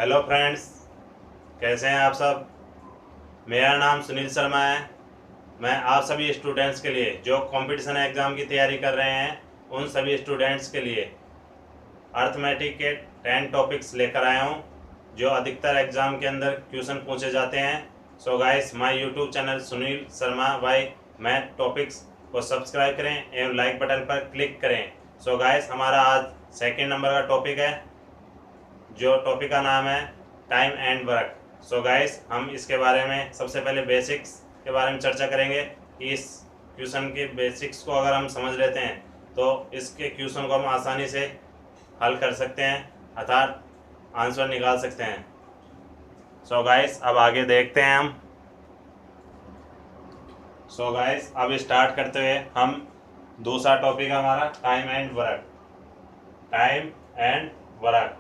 Hello friends, कैसे हैं आप सब। मेरा नाम सुनील शर्मा है। मैं आप सभी स्टूडेंट्स के लिए जो कंपटीशन एग्ज़ाम की तैयारी कर रहे हैं उन सभी स्टूडेंट्स के लिए अर्थमेटिक के 10 टॉपिक्स लेकर आया हूं जो अधिकतर एग्ज़ाम के अंदर क्वेश्चन पूछे जाते हैं। So guys, my YouTube channel Sunil Sharma by math topics को सब्सक्राइब करें एवं लाइक बटन पर क्लिक करें। सो गाइस, हमारा आज सेकंड नंबर का टॉपिक है जो टॉपिक का नाम है time and work. So guys, हम इसके बारे में सबसे पहले बेसिक्स के बारे में चर्चा करेंगे कि इस क्वेश्चन के बेसिक्स को अगर हम समझ लेते हैं तो इसके क्वेश्चन को हम आसानी से हल कर सकते हैं अर्थात आंसर निकाल सकते हैं। सो गाइस, अब आगे देखते हैं हम। सो गाइस, अब स्टार्ट करते हुए हम दूसरा टॉपिक हमारा time and work. Time and work,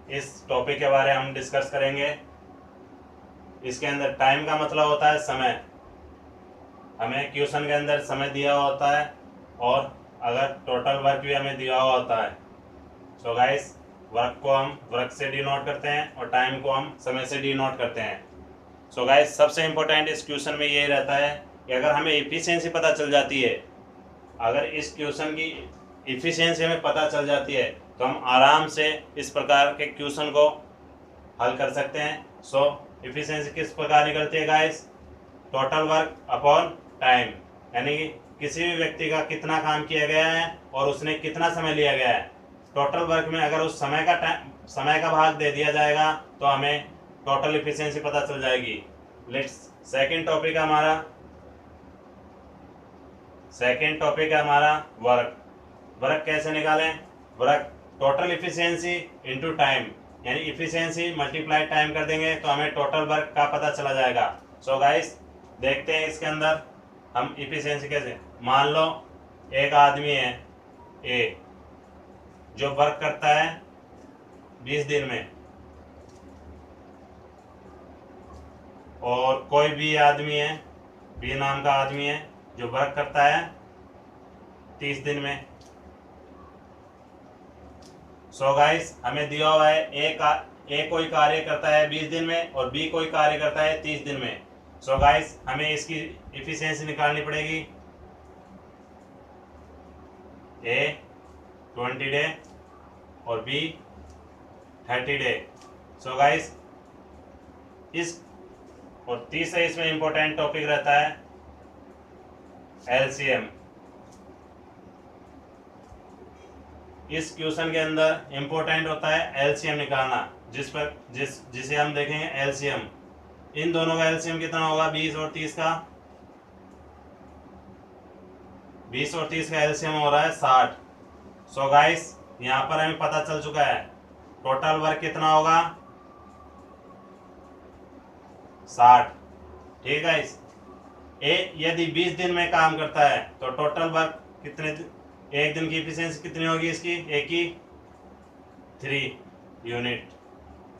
इस टॉपिक के बारे में हम डिस्कस करेंगे। इसके अंदर टाइम का मतलब होता है समय। हमें क्वेश्चन के अंदर समय दिया होता है और अगर टोटल वर्क भी हमें दिया हुआ होता है। सो गाइस, वर्क को हम वर्क से डिनोट करते हैं और टाइम को हम समय से डिनोट करते हैं। सो गाइस, सबसे इम्पोर्टेंट इस क्वेश्चन में ये रहता है कि अगर हमें इफिशियंसी पता चल जाती है, अगर इस क्वेश्चन की इफिशियंसी हमें पता चल जाती है तो हम आराम से इस प्रकार के क्वेश्चन को हल कर सकते हैं। सो इफिशियंसी किस प्रकार निकलती है guys? Total work upon time, यानी कि किसी भी व्यक्ति का कितना काम किया गया है और उसने कितना समय लिया गया है। टोटल वर्क में अगर उस समय का भाग दे दिया जाएगा तो हमें टोटल इफिशियंसी पता चल जाएगी। लेट्स सेकंड टॉपिक है हमारा वर्क। वर्क कैसे निकालें? Work total efficiency into time, यानी इफिशियंसी मल्टीप्लाई टाइम कर देंगे तो हमें टोटल वर्क का पता चला जाएगा। सो गाइस, देखते हैं इसके अंदर हम इफिशियंसी कैसे। मान लो एक आदमी है ए जो वर्क करता है 20 दिन में, और कोई भी आदमी है, बी नाम का आदमी है जो वर्क करता है 30 दिन में। सो गाइस, हमें दिया हुआ है ए कोई कार्य करता है 20 दिन में और बी कोई कार्य करता है 30 दिन में। सो गाइस, हमें इसकी इफिशियंसी निकालनी पड़ेगी। ए 20 डे और बी 30 डे। सो गाइस, इस और तीसरा इसमें इंपॉर्टेंट टॉपिक रहता है एलसीएम। इस क्वेश्चन के अंदर इंपॉर्टेंट होता है एलसीएम निकालना, जिसे हम देखेंगे एलसीएम। इन दोनों का एलसीएम कितना होगा? 20 और 30 का। 20 और 30 का एलसीएम हो रहा है 60। सो गाइस, यहाँ पर हमें पता चल चुका है टोटल वर्क कितना होगा? 60। ठीक है गाइस, ए यदि 20 दिन में काम करता है तो टोटल वर्क कितने, एक दिन की इफिशियंसी कितनी होगी इसकी? ए की 3 यूनिट।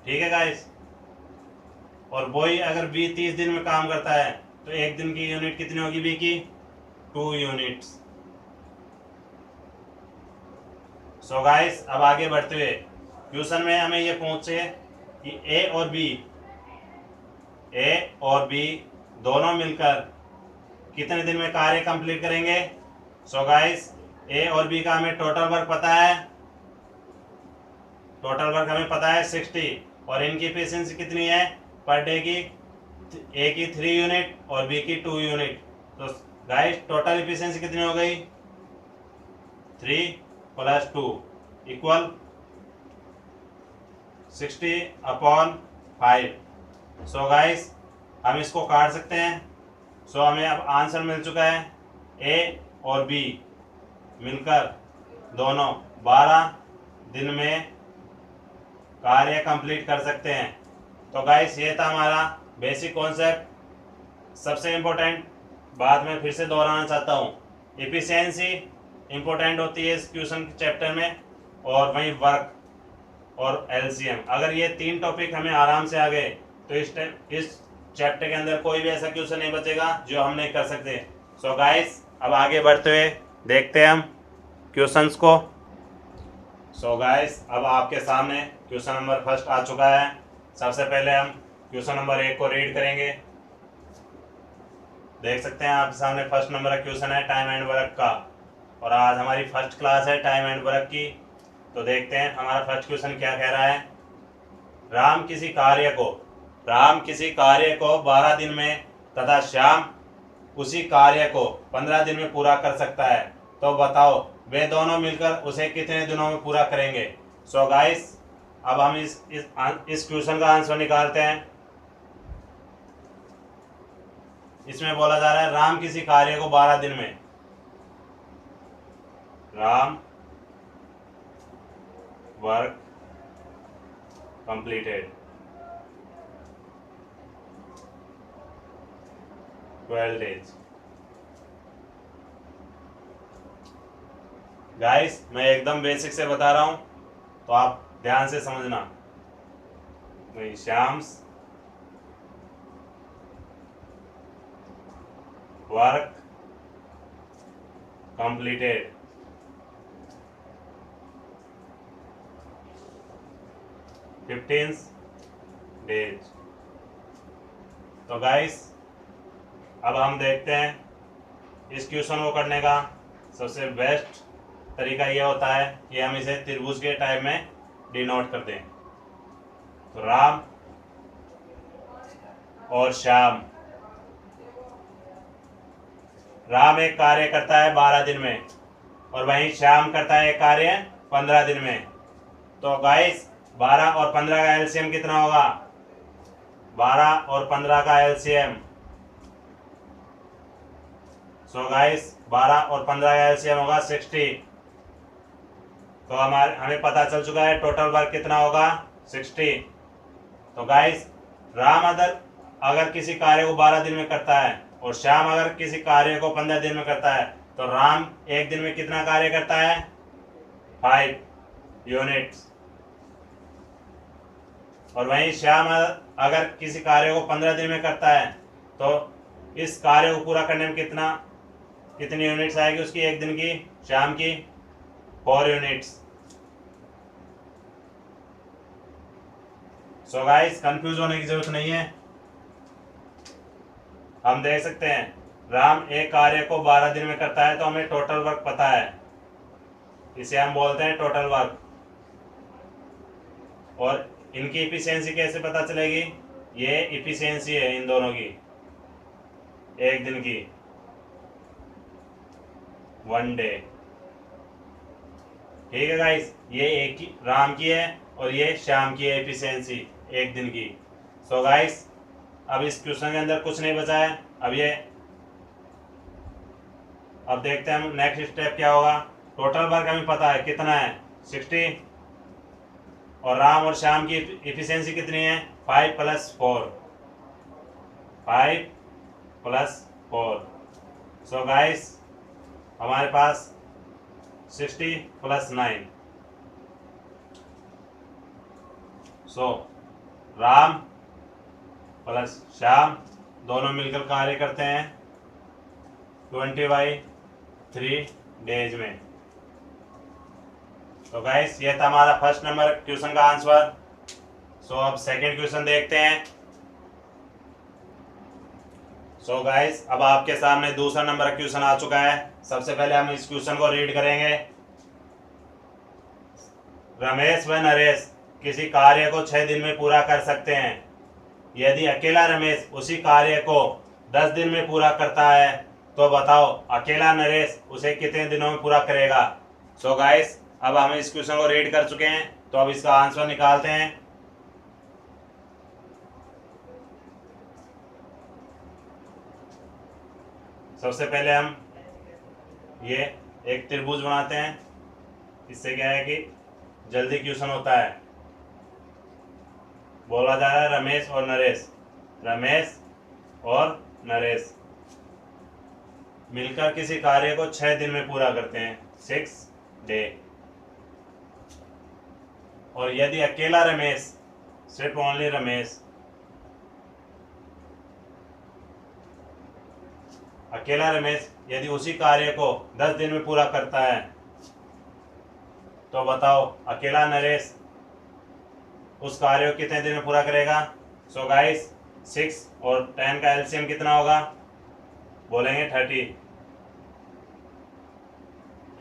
ठीक है गाइस, और वही अगर बी 30 दिन में काम करता है तो एक दिन की यूनिट कितनी होगी बी की? 2 यूनिट्स। सो गाइस, अब आगे बढ़ते हुए क्वेश्चन में हमें ये पूछे कि ए और बी दोनों मिलकर कितने दिन में कार्य कंप्लीट करेंगे। सो गाइस, ए और बी का हमें टोटल वर्क पता है। टोटल वर्क हमें पता है 60 और इनकी एफिशिएंसी कितनी है पर डे की? ए की 3 यूनिट और बी की 2 यूनिट। तो गाइस, टोटल एफिशिएंसी कितनी हो गई? 3 + 2 इक्वल 60/5। सो गाइस, हम इसको काट सकते हैं। सो हमें अब आंसर मिल चुका है। ए और बी मिलकर दोनों 12 दिन में कार्य कंप्लीट कर सकते हैं। तो गाइस, ये था हमारा बेसिक कॉन्सेप्ट। सबसे इम्पोर्टेंट बात मैं फिर से दोहराना चाहता हूँ, इफिशियंसी इम्पोर्टेंट होती है इस क्वेश्चन चैप्टर में, और वहीं वर्क और एलसीएम। अगर ये 3 टॉपिक हमें आराम से आ गए तो इस चैप्टर के अंदर कोई भी ऐसा क्वेश्चन नहीं बचेगा जो हम नहीं कर सकते। सो गाइस, अब आगे बढ़ते हुए देखते हैं हम क्वेश्चंस को। सो गाइस, अब आपके सामने क्वेश्चन नंबर फर्स्ट आ चुका है। सबसे पहले हम क्वेश्चन नंबर 1 को रीड करेंगे। देख सकते हैं आपके सामने फर्स्ट नंबर का क्वेश्चन है टाइम एंड वर्क का, और आज हमारी फर्स्ट क्लास है टाइम एंड वर्क की। तो देखते हैं हमारा फर्स्ट क्वेश्चन क्या कह रहा है। राम किसी कार्य को 12 दिन में तथा श्याम उसी कार्य को 15 दिन में पूरा कर सकता है, तो बताओ वे दोनों मिलकर उसे कितने दिनों में पूरा करेंगे। सो गाइस, अब हम इस क्वेश्चन का आंसर निकालते हैं। इसमें बोला जा रहा है राम किसी कार्य को 12 दिन में, Ram work completed 12 days। Guys, मैं एकदम बेसिक से बता रहा हूं, तो आप ध्यान से समझना। वही श्याम्स वर्क कंप्लीटेड 15 days। तो गाइस, अब हम देखते हैं इस क्वेश्चन को करने का सबसे बेस्ट तरीका यह होता है कि हम इसे त्रिभुज के टाइप में डिनोट कर दें। तो राम और श्याम, राम एक कार्य करता है 12 दिन में और वहीं श्याम करता है एक कार्य 15 दिन में। तो गाइस, 12 और 15 का एलसीएम कितना होगा? 12 और 15 का एलसीएम। सो गाइस, 12 और 15 का एलसीएम होगा 60। तो हमें पता चल चुका है टोटल वर्क कितना होगा 60। तो गाइस, राम अगर किसी कार्य को 12 दिन में करता है और श्याम अगर किसी कार्य को 15 दिन में करता है, तो राम एक दिन में कितना कार्य करता है? 5 यूनिट्स। और वहीं श्याम अगर किसी कार्य को 15 दिन में करता है, तो इस कार्य को पूरा करने में कितनी यूनिट्स आएगी उसकी एक दिन की? श्याम की 4 यूनिट्स। सो गाइस, कंफ्यूज होने की जरूरत नहीं है। हम देख सकते हैं राम एक कार्य को 12 दिन में करता है, तो हमें टोटल वर्क पता है, इसे हम बोलते हैं टोटल वर्क। और इनकी इफिशियंसी कैसे पता चलेगी? ये इफिशियंसी है इन दोनों की एक दिन की, 1 डे। ठीक है गाइस, ये एक ही राम की है और ये श्याम की है इफिशियंसी एक दिन की। सो गाइस, अब इस क्वेश्चन के अंदर कुछ नहीं बचा है। अब देखते हैं हम नेक्स्ट स्टेप क्या होगा। टोटल वर्क हमें पता है कितना है 60, और राम और श्याम की इफिशियंसी कितनी है? 5 + 4, 5 + 4। सो गाइस, हमारे पास 60 + 9। सो राम प्लस श्याम दोनों मिलकर कार्य करते हैं 20/3 डेज में। तो गाइस, ये था हमारा फर्स्ट नंबर क्वेश्चन का आंसर। सो अब सेकंड क्वेश्चन देखते हैं। सो गाइस, अब आपके सामने दूसरा नंबर का क्वेश्चन आ चुका है। सबसे पहले हम इस क्वेश्चन को रीड करेंगे। रमेश व नरेश किसी कार्य को 6 दिन में पूरा कर सकते हैं। यदि अकेला रमेश उसी कार्य को 10 दिन में पूरा करता है, तो बताओ अकेला नरेश उसे कितने दिनों में पूरा करेगा। सो गाइस, अब हम इस क्वेश्चन को रीड कर चुके हैं, तो अब इसका आंसर निकालते हैं। सबसे पहले हम ये एक त्रिभुज बनाते हैं। इससे क्या है कि जल्दी क्वेश्चन होता है। बोला जा रहा है रमेश और नरेश मिलकर किसी कार्य को 6 दिन में पूरा करते हैं, 6 डे। और यदि अकेला रमेश, सिर्फ ओनली रमेश, यदि उसी कार्य को 10 दिन में पूरा करता है, तो बताओ अकेला नरेश उस कार्य को कितने दिन में पूरा करेगा। सो गाइस 6 और 10 का एलसीएम कितना होगा, बोलेंगे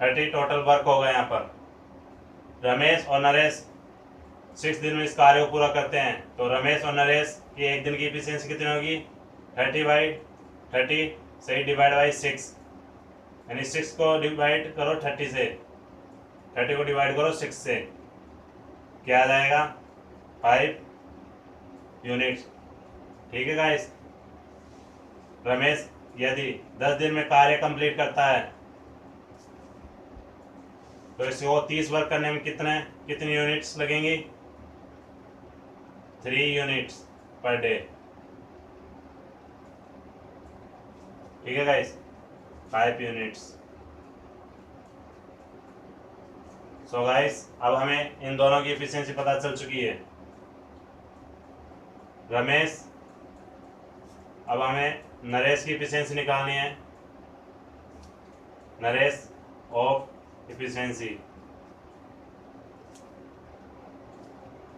30 टोटल वर्क होगा। यहाँ पर रमेश और नरेश 6 दिन में इस कार्य को पूरा करते हैं, तो रमेश और नरेश की एक दिन की एफिशिएंसी कितनी होगी, 30/30 से डिवाइड बाई 6, यानी 6 को डिवाइड करो 30 से, 30 को डिवाइड करो 6 से, क्या आ जाएगा 5 यूनिट्स। ठीक है गाइस। रमेश यदि 10 दिन में कार्य कंप्लीट करता है तो इसको 30 वर्क करने में कितनी यूनिट्स लगेंगी, 3 यूनिट्स पर डे। ठीक है गाइस, 5 यूनिट्स। सो गाइस अब हमें इन दोनों की एफिशिएंसी पता चल चुकी है। रमेश, अब हमें नरेश की एफिशिएंसी निकालनी है। नरेश ऑफ एफिशिएंसी,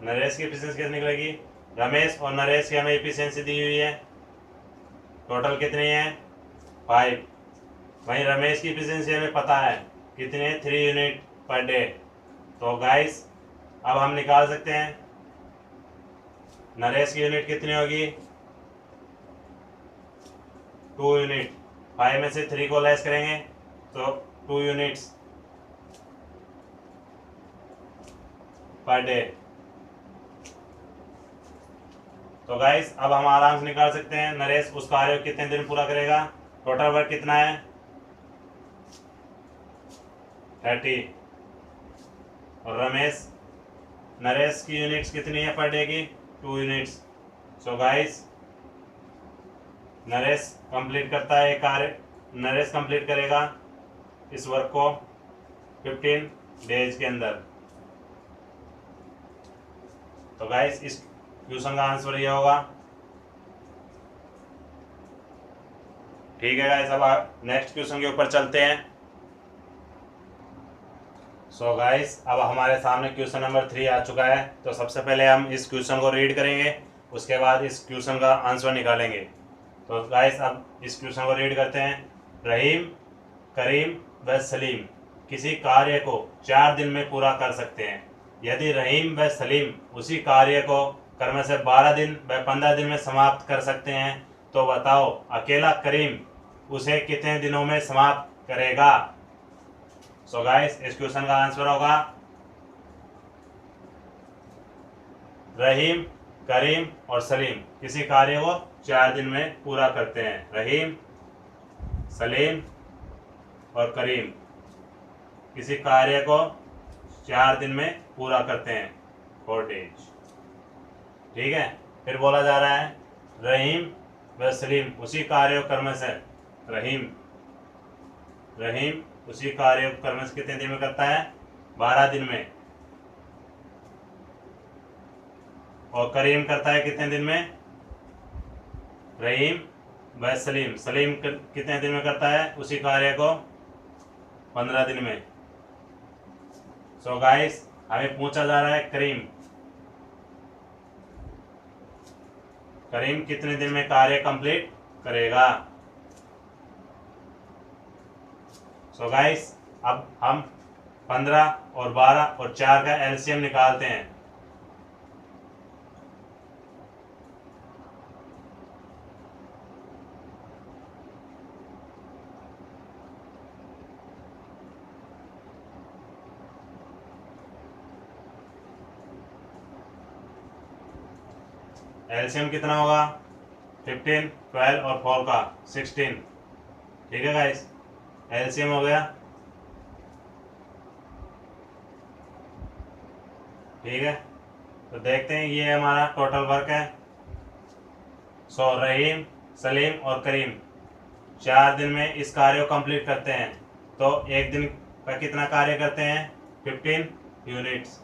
नरेश की एफिशिएंसी कितनी निकलेगी, रमेश और नरेश की हमें एफिशिएंसी दी हुई है, टोटल कितनी है 5। वहीं रमेश की एफिशिएंसी हमें पता है कितनी है, 3 यूनिट पर डे। तो गाइस अब हम निकाल सकते हैं नरेश की यूनिट कितनी होगी, 2 यूनिट। 5 में से 3 को लेस करेंगे तो 2 यूनिट्स पर डे। तो गाइस अब हम आराम से निकाल सकते हैं नरेश उस कार्य को कितने दिन पूरा करेगा। टोटल वर्क कितना है 30, और नरेश की यूनिट्स कितनी है पर डे की, 2 units. So guys Naresh complete करता है कार्य, नरेश कंप्लीट करेगा इस वर्क को 15 डेज के अंदर। तो गाइस इस क्वेश्चन का आंसर ये होगा। ठीक है गाइस, अब नेक्स्ट क्वेश्चन के ऊपर चलते हैं। सो गाइस अब हमारे सामने क्वेश्चन नंबर 3 आ चुका है। तो सबसे पहले हम इस क्वेश्चन को रीड करेंगे, उसके बाद इस क्वेश्चन का आंसर निकालेंगे। तो गाइस अब इस क्वेश्चन को रीड करते हैं। रहीम, करीम व सलीम किसी कार्य को 4 दिन में पूरा कर सकते हैं। यदि रहीम व सलीम उसी कार्य को क्रम से 12 दिन व 15 दिन में समाप्त कर सकते हैं, तो बताओ अकेला करीम उसे कितने दिनों में समाप्त करेगा। सो गाइस इस क्वेश्चन का आंसर होगा रहीम, करीम और सलीम किसी कार्य को 4 दिन में पूरा करते हैं। रहीम, सलीम और करीम किसी कार्य को 4 दिन में पूरा करते हैं, 4 डेज। ठीक है, फिर बोला जा रहा है रहीम व सलीम उसी कार्य क्रम से, रहीम उसी कार्य क्रम से कितने दिन में करता है, 12 दिन में। और करीम करता है कितने दिन में, रहीम व सलीम कितने दिन में करता है उसी कार्य को, 15 दिन में। सो गाइस हमें पूछा जा रहा है करीम कितने दिन में कार्य कंप्लीट करेगा। सो गाइस अब हम 15 और 12 और 4 का एलसीएम निकालते हैं। एलसीएम कितना होगा, 15, 12 और 4 का 16। ठीक है गाइस, एलसीएम हो गया। ठीक है, तो देखते हैं ये हमारा टोटल वर्क है। सो रहीम, सलीम और करीम 4 दिन में इस कार्य को कंप्लीट करते हैं, तो एक दिन का कितना कार्य करते हैं, 15 यूनिट्स।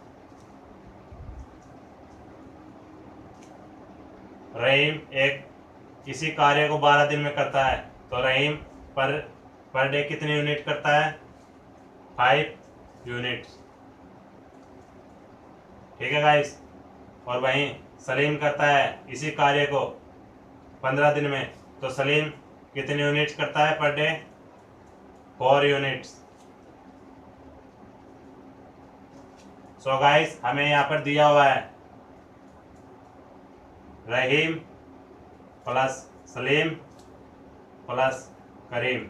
रहीम इसी कार्य को 12 दिन में करता है, तो रहीम पर डे कितने यूनिट करता है, 5 यूनिट्स। ठीक है गाइस। और वहीं सलीम करता है इसी कार्य को 15 दिन में, तो सलीम कितने यूनिट्स करता है per day? 4 units. So guys हमें यहाँ पर दिया हुआ है रहीम प्लस सलीम प्लस करीम,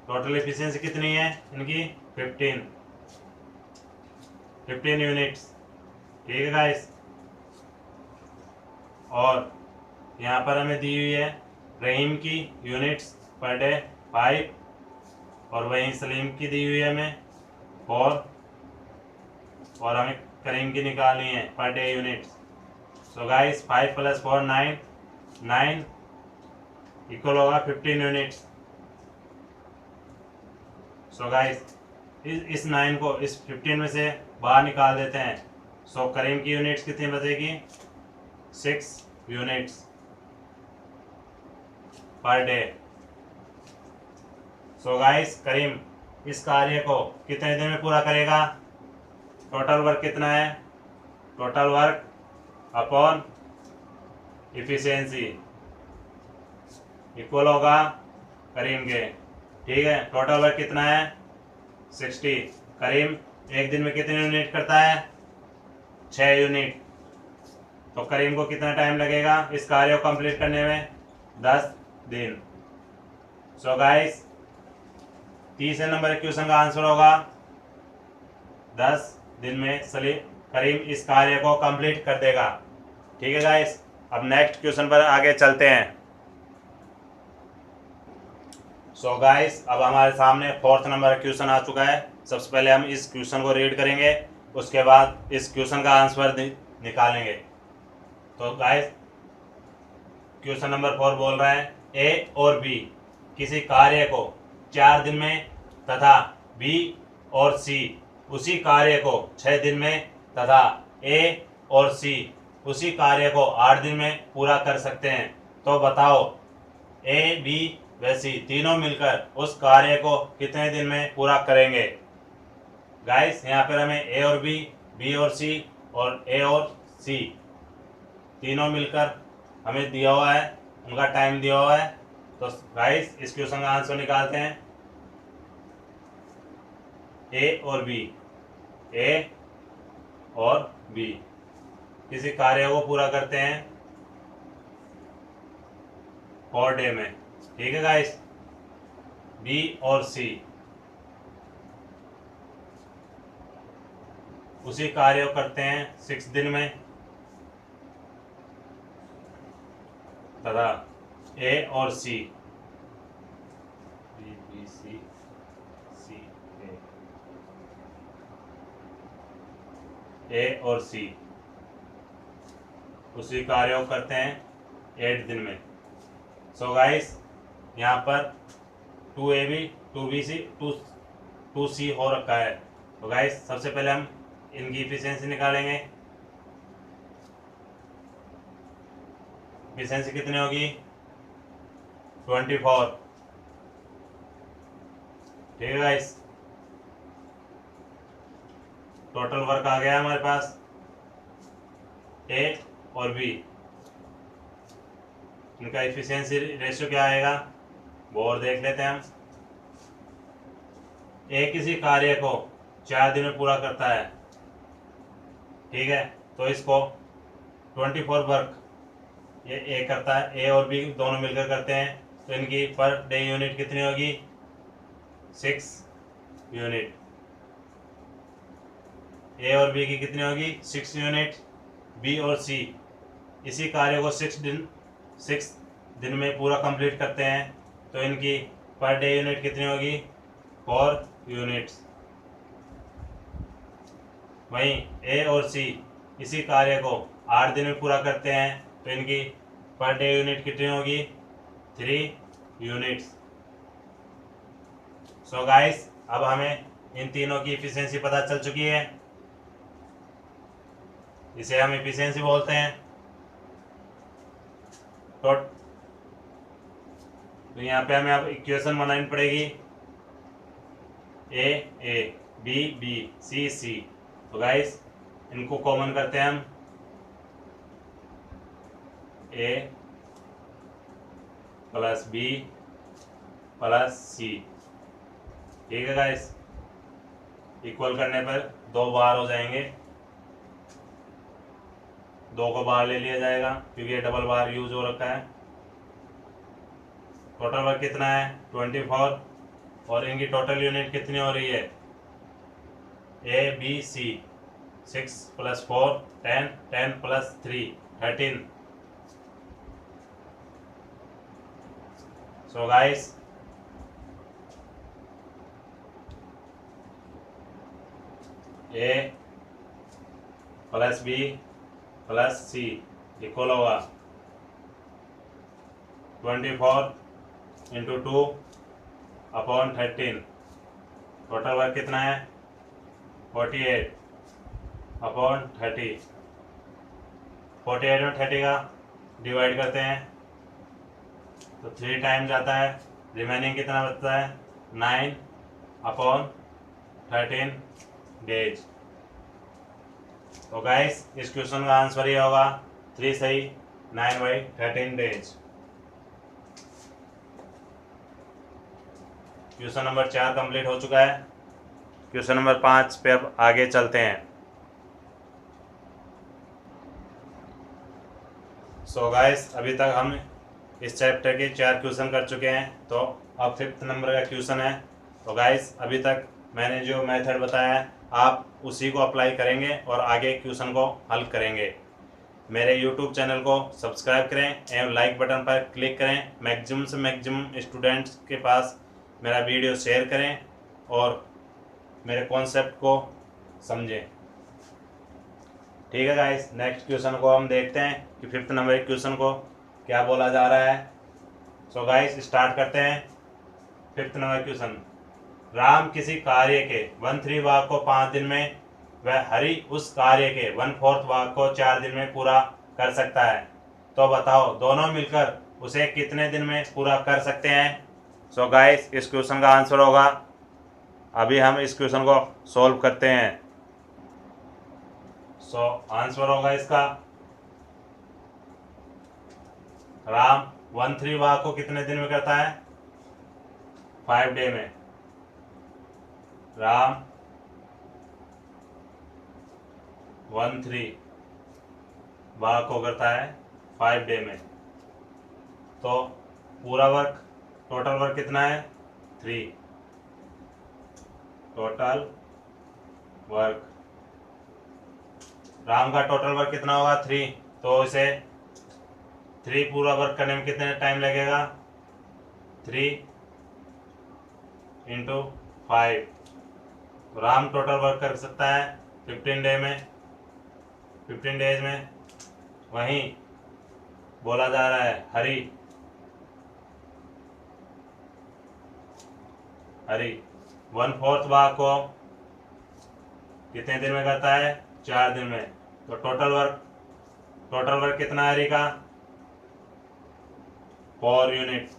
टोटल एफिशिएंसी कितनी है इनकी? 15 यूनिट्स। ठीक है गाइस। और यहाँ पर हमें दी हुई है रहीम की यूनिट्स पर डे 5, और वहीं सलीम की दी हुई है हमें 4, और हमें करीम की निकालनी है per day units. So guys 5 + 4 9 equal होगा 15 यूनिट्स। सो गाइस इस 9 को इस 15 में से बाहर निकाल देते हैं। सो करीम की यूनिट्स कितनी बचेगी? 6 units per day. So guys करीम इस कार्य को कितने दिन में पूरा करेगा? टोटल वर्क कितना है? Total work upon efficiency equal होगा करीम के। ठीक है, टोटल वर्क कितना है? 60। करीम एक दिन में कितने यूनिट करता है? 6 यूनिट। तो करीम को कितना टाइम लगेगा इस कार्य को कंप्लीट करने में? 10 दिन। सो गाइस तीसरे नंबर क्वेश्चन का आंसर होगा 10 दिन में करीम इस कार्य को कंप्लीट कर देगा। ठीक है गाइस, अब नेक्स्ट क्वेश्चन पर आगे चलते हैं। सो गाइस अब हमारे सामने 4th नंबर क्वेश्चन आ चुका है। सबसे पहले हम इस क्वेश्चन को रीड करेंगे, उसके बाद इस क्वेश्चन का आंसर निकालेंगे। तो गाइस क्वेश्चन नंबर 4 बोल रहा है ए और बी किसी कार्य को 4 दिन में तथा बी और सी उसी कार्य को 6 दिन में तथा ए और सी उसी कार्य को 8 दिन में पूरा कर सकते हैं। तो बताओ ए बी व सी तीनों मिलकर उस कार्य को कितने दिन में पूरा करेंगे? गाइस यहाँ पर हमें ए और बी और सी और ए और सी तीनों मिलकर हमें दिया हुआ है, उनका टाइम दिया हुआ है। तो गाइस इस क्वेश्चन का आंसर निकालते हैं। ए और बी किसी कार्य को पूरा करते हैं 4 डे में। ठीक है गाइस, बी और सी उसी कार्य को करते हैं 6 दिन में तथा ए और सी बी सी ए और सी उसी कार्य को करते हैं 8 दिन में। सो गाइस यहाँ पर 2AB 2BC 2C हो रखा है। तो गाइस सबसे पहले हम इनकी इफिशियंसी निकालेंगे। इफिशियंसी कितनी होगी? 24। ठीक है गाइस, टोटल वर्क आ गया हमारे पास ए और बी, इनका इफिशियंसी रेशियो क्या आएगा वो और देख लेते हैं हम। ए किसी कार्य को 4 दिन में पूरा करता है। ठीक है, तो इसको 24 वर्क ये ए करता है, ए और बी दोनों मिलकर करते हैं। तो इनकी पर डे यूनिट कितनी होगी? 6 यूनिट। ए और बी की कितनी होगी? 6 यूनिट। बी और सी इसी कार्य को 6 दिन में पूरा कंप्लीट करते हैं। तो इनकी पर डे यूनिट कितनी होगी? 4 यूनिट्स। वहीं ए और सी इसी कार्य को 8 दिन में पूरा करते हैं। तो इनकी पर डे यूनिट कितनी होगी? 3 यूनिट्स। सो गाइस अब हमें इन तीनों की इफिशियंसी पता चल चुकी है, इसे हम इफिशियंसी बोलते हैं। तो यहाँ पे हमें अब इक्वेशन बनानी पड़ेगी ए बी सी। तो गाइस इनको कॉमन करते हैं हम, ए प्लस बी प्लस सी। ठीक है गाइस, इक्वल करने पर दो बार हो जाएंगे, दो को बाहर ले लिया जाएगा क्योंकि ये डबल बार यूज हो रखा है। टोटल वर्क कितना है 24, और इनकी टोटल यूनिट कितनी हो रही है A B C. 6 + 4 10, 10 + 3 13। So guys A plus B plus C equal होगा 24 × 2 / 13। टोटल वर्क कितना है 48 / 30। 48 में 30 का डिवाइड करते हैं तो 3 टाइम्स आता है, रिमेनिंग कितना बचता है 9 / 13 डेज। तो गाइस इस क्वेश्चन का आंसर ये होगा 3 सही 9/13 डेज। क्वेश्चन नंबर 4 कंप्लीट हो चुका है। क्वेश्चन नंबर 5 पे अब आगे चलते हैं। सो गाइस अभी तक हम इस चैप्टर के 4 क्वेश्चन कर चुके हैं, तो अब 5th नंबर का क्वेश्चन है। तो गाइस अभी तक मैंने जो मेथड बताया है आप उसी को अप्लाई करेंगे और आगे क्वेश्चन को हल करेंगे। मेरे यूट्यूब चैनल को सब्सक्राइब करें एवं लाइक बटन पर क्लिक करें। मैक्सिमम से मैक्सिमम स्टूडेंट्स के पास मेरा वीडियो शेयर करें और मेरे कॉन्सेप्ट को समझें। ठीक है गाइस, नेक्स्ट क्वेश्चन को हम देखते हैं कि 5th नंबर के क्वेश्चन को क्या बोला जा रहा है। सो गाइस स्टार्ट करते हैं 5th नंबर क्वेश्चन। राम किसी कार्य के 1/3 भाग को 5 दिन में व हरि उस कार्य के 1/4 भाग को 4 दिन में पूरा कर सकता है, तो बताओ दोनों मिलकर उसे कितने दिन में पूरा कर सकते हैं। सो गाइस इस क्वेश्चन का आंसर होगा, अभी हम इस क्वेश्चन को सॉल्व करते हैं। सो आंसर होगा इसका, राम 1/3 भाग को कितने दिन में करता है 5 डे में। राम 1/3 भाग को करता है 5 डे में, तो पूरा वर्क टोटल वर्क कितना है 3। टोटल वर्क राम का टोटल वर्क कितना होगा 3, तो इसे 3 पूरा वर्क करने में कितने टाइम लगेगा 3 × 5। राम टोटल वर्क कर सकता है 15 डेज में। वहीं बोला जा रहा है हरि 1/4 भाग को कितने दिन में करता है 4 दिन में। तो टोटल वर्क कितना है हरि का 4 यूनिट।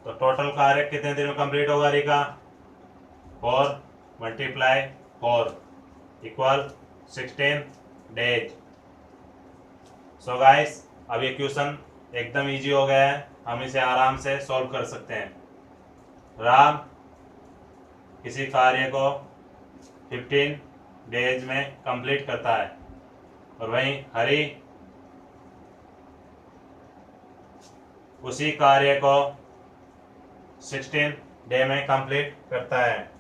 तो टोटल कार्य कितने दिन में कंप्लीट होगा हरि का 4 × 4 = 16 डेज। सो गाइस अब ये क्वेश्चन एकदम इजी हो गया है, हम इसे आराम से सॉल्व कर सकते हैं। राम किसी कार्य को 15 डेज में कंप्लीट करता है और वहीं हरि उसी कार्य को 16 डे में कंप्लीट करता है,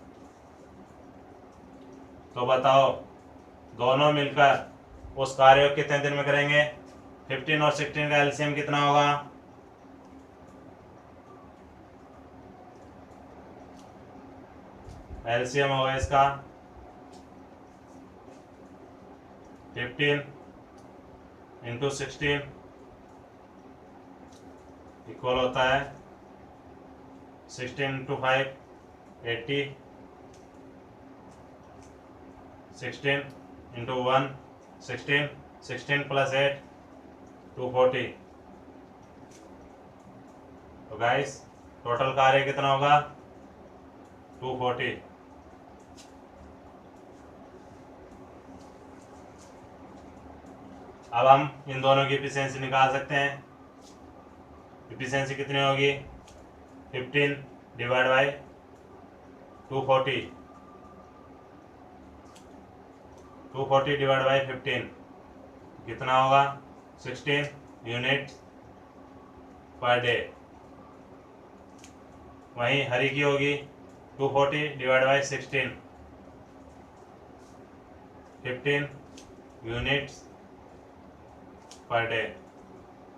तो बताओ दोनों मिलकर उस कार्य को कितने दिन में करेंगे। 15 और 16 का एलसीएम कितना होगा एलसीएम होगा इसका 15 × 16 इक्वल होता है 16 × 5 80, 16 × 1 16, 16 + 8 240। तो गाइस टोटल कार्य कितना होगा 240। अब हम इन दोनों की एफिशिएंसी निकाल सकते हैं। एफिशिएंसी कितनी होगी? 15 डिवाइड बाई 240, 240 डिवाइड बाई 15 कितना होगा? 16 यूनिट पर डे। वहीं हरी की होगी 240 divide by 16, 15 units per day.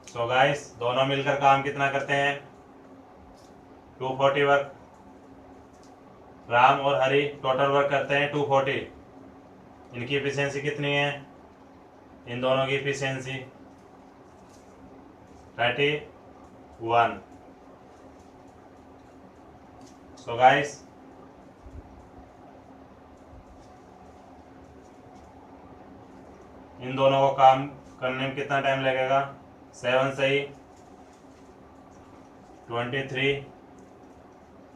So guys दोनों मिलकर काम कितना करते हैं? 240 वर्क। राम और हरी टोटल वर्क करते हैं 240। इनकी एफिशिएंसी कितनी है? इन दोनों की एफिशिएंसी 31। सो गाइस इन दोनों को काम करने में कितना टाइम लगेगा? 7 से ही 23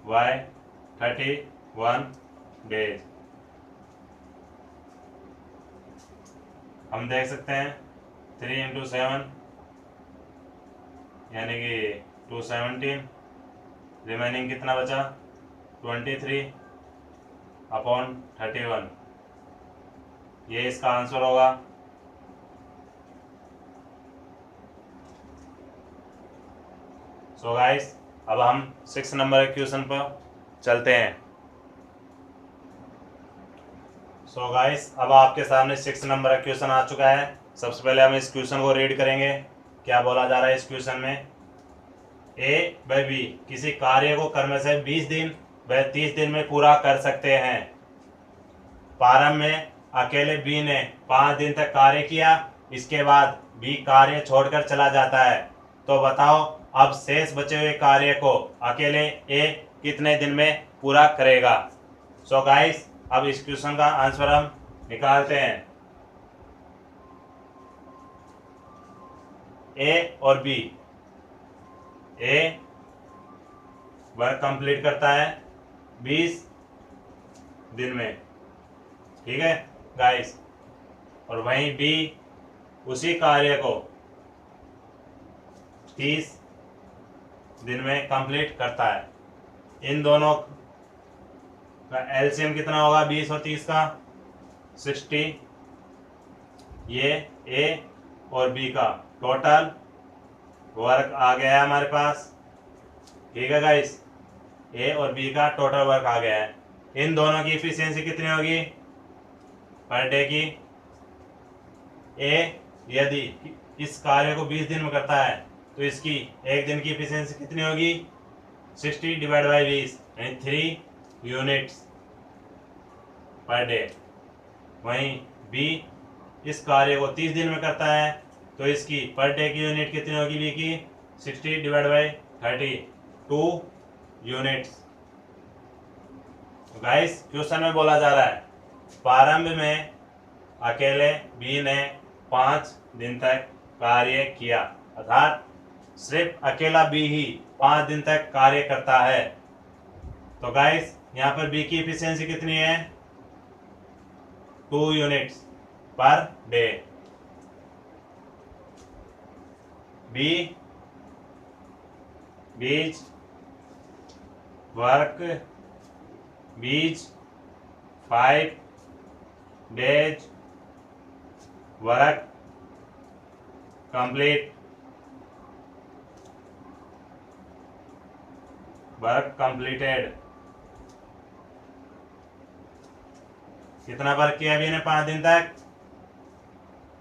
बाय 31 डेज। हम देख सकते हैं 3 इंटू 7 यानी कि 217। रिमेनिंग कितना बचा? 23 अपॉन 31। ये इसका आंसर होगा। सो गाइस अब हम 6 नंबर क्वेश्चन पर चलते हैं। सो गाइस अब आपके सामने 6 नंबर क्वेश्चन आ चुका है। सबसे पहले हम इस क्वेश्चन को रीड करेंगे। क्या बोला जा रहा है इस क्वेश्चन में? ए व बी किसी कार्य को कर्म से 20 दिन व 30 दिन में पूरा कर सकते हैं। प्रारंभ में अकेले बी ने 5 दिन तक कार्य किया, इसके बाद बी कार्य छोड़कर चला जाता है। तो बताओ अब शेष बचे हुए कार्य को अकेले ए कितने दिन में पूरा करेगा? सो गाइस अब इस क्वेश्चन का आंसर हम निकालते हैं। ए और बी, ए वर्क कंप्लीट करता है 20 दिन में, ठीक है गाइस, और वहीं बी उसी कार्य को 30 दिन में कंप्लीट करता है। इन दोनों का एलसीएम कितना होगा? 20 और 30 का 60। ये ए और बी का टोटल वर्क आ गया है हमारे पास, ठीक है गाइस। ए और बी का टोटल वर्क आ गया है। इन दोनों की एफिशिएंसी कितनी होगी पर डे की? ए यदि इस कार्य को 20 दिन में करता है तो इसकी एक दिन की एफिशिएंसी कितनी होगी? 60 डिवाइड बाई 20 यानी 3 यूनिट्स पर डे। वहीं बी इस कार्य को 30 दिन में करता है तो इसकी पर डे की यूनिट कितनी होगी? बी की 60 divide by 30, 2 units. Guys question में बोला जा रहा है प्रारंभ में अकेले बी ने 5 दिन तक कार्य किया, अर्थात सिर्फ अकेला बी ही 5 दिन तक कार्य करता है। तो गाइस यहाँ पर बी की एफिशिएंसी कितनी है? 2 units per day. B be's verb बीज 5 days work complete work completed. कितना वर्क किया अभी ने 5 दिन तक?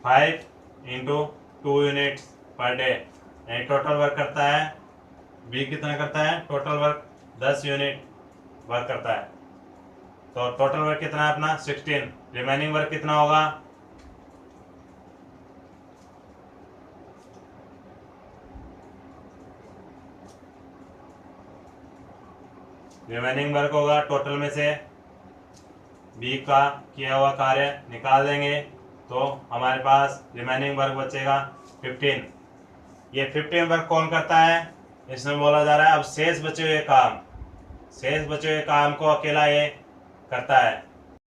5 इंटू 2 यूनिट्स पर डे, यानी टोटल वर्क करता है बी कितना करता है? टोटल वर्क 10 यूनिट वर्क करता है। तो टोटल वर्क कितना है अपना? 16। रिमेनिंग वर्क कितना होगा? रिमेनिंग वर्क होगा टोटल में से बी का किया हुआ कार्य निकाल देंगे तो हमारे पास रिमेनिंग वर्क बचेगा 15। ये 15 वर्क कौन करता है? इसमें बोला जा रहा है अब शेष बचे हुए काम को अकेला ये करता है।